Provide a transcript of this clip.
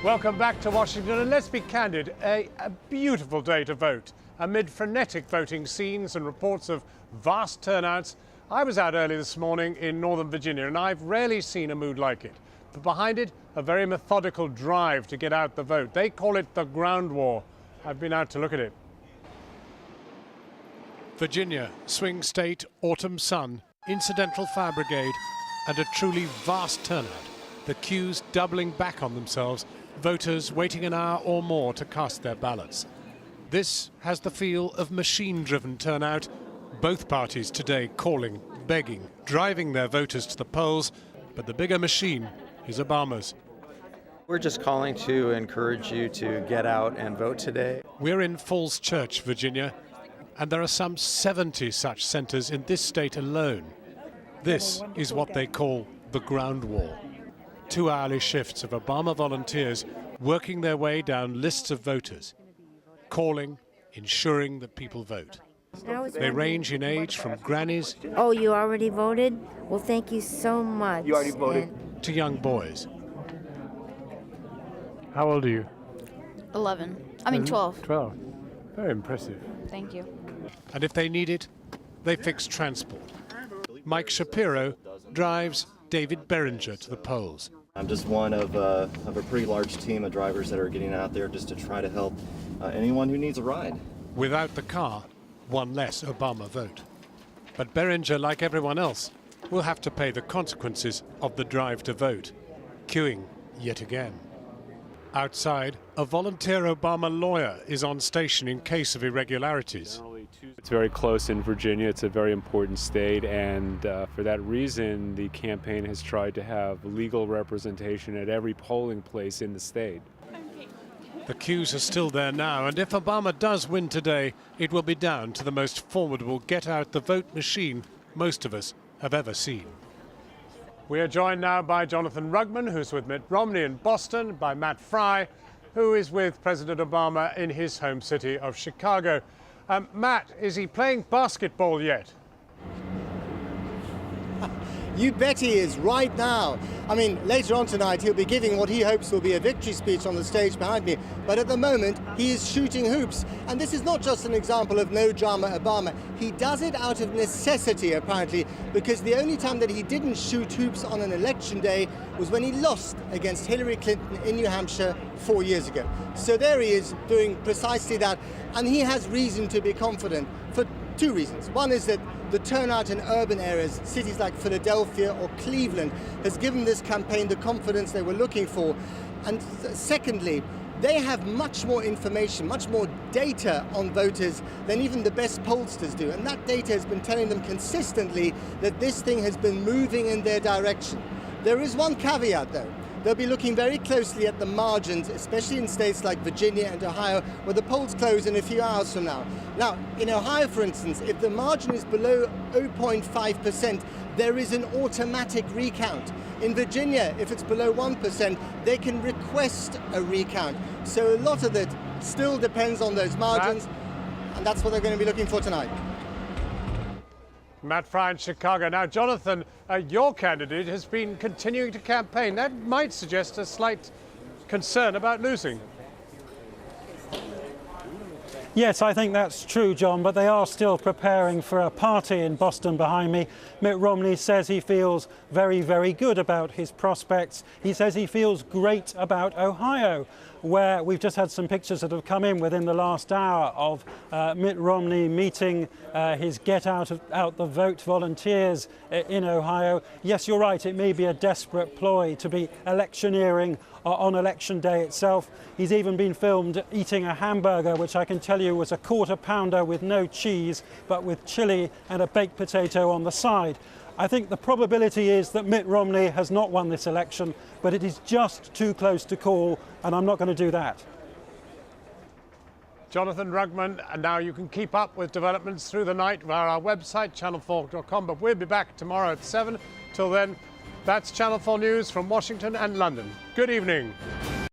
Welcome back to Washington, and let's be candid, a beautiful day to vote. Amid frenetic voting scenes and reports of vast turnouts, I was out early this morning in Northern Virginia, and I've rarely seen a mood like it. But behind it, a very methodical drive to get out the vote. They call it the ground war. I've been out to look at it. Virginia, swing state, autumn sun, incidental fire brigade, and a truly vast turnout. The queues doubling back on themselves, voters waiting an hour or more to cast their ballots. This has the feel of machine-driven turnout. Both parties today calling, begging, driving their voters to the polls, but the bigger machine is Obama's. We're just calling to encourage you to get out and vote today. We're in Falls Church, Virginia, and there are some 70 such centers in this state alone. This is what they call the ground war. 2-hourly shifts of Obama volunteers working their way down lists of voters, calling, ensuring that people vote. They range in age from grannies. Oh, you already voted? Well, thank you so much. You already voted? To young boys. How old are you? 12. 12. Very impressive. Thank you. And if they need it, they fix transport. Mike Shapiro drives David Berringer to the polls. I'm just one of a pretty large team of drivers that are getting out there just to try to help anyone who needs a ride. Without the car, one less Obama vote. But Berringer, like everyone else, will have to pay the consequences of the drive to vote, queuing yet again. Outside, a volunteer Obama lawyer is on station in case of irregularities. It's very close in Virginia. It's a very important state, and for that reason, the campaign has tried to have legal representation at every polling place in the state. The queues are still there now, and if Obama does win today, it will be down to the most formidable get-out-the-vote machine most of us have ever seen. We are joined now by Jonathan Rugman, who's with Mitt Romney in Boston, by Matt Frye, who is with President Obama in his home city of Chicago. Matt, is he playing basketball yet? You bet he is, right now. I mean, later on tonight, he'll be giving what he hopes will be a victory speech on the stage behind me. But at the moment, he is shooting hoops. And this is not just an example of no drama Obama. He does it out of necessity, apparently, because the only time that he didn't shoot hoops on an election day was when he lost against Hillary Clinton in New Hampshire 4 years ago. So there he is doing precisely that. And he has reason to be confident for two reasons. One is that the turnout in urban areas, cities like Philadelphia or Cleveland, has given this campaign the confidence they were looking for. And secondly, they have much more information, much more data on voters than even the best pollsters do. And that data has been telling them consistently that this thing has been moving in their direction. There is one caveat, though. They'll be looking very closely at the margins, especially in states like Virginia and Ohio, where the polls close in a few hours from now. Now, in Ohio, for instance, if the margin is below 0.5%, there is an automatic recount. In Virginia, if it's below 1%, they can request a recount. So a lot of it still depends on those margins, and that's what they're going to be looking for tonight. Matt Frye in Chicago. Now, Jonathan, your candidate has been continuing to campaign. That might suggest a slight concern about losing. Yes, I think that's true, John, but they are still preparing for a party in Boston behind me. Mitt Romney says he feels very, very good about his prospects. He says he feels great about Ohio, where we've just had some pictures that have come in within the last hour of Mitt Romney meeting his get-out-the-vote volunteers in Ohio. Yes, you're right, it may be a desperate ploy to be electioneering on election day itself. He's even been filmed eating a hamburger, which I can tell you was a quarter pounder with no cheese, but with chili and a baked potato on the side. I think the probability is that Mitt Romney has not won this election, but it is just too close to call, and I'm not going to do that. Jonathan Rugman, and now you can keep up with developments through the night via our website, channel4.com, but we'll be back tomorrow at 7. Till then, that's Channel 4 News from Washington and London. Good evening.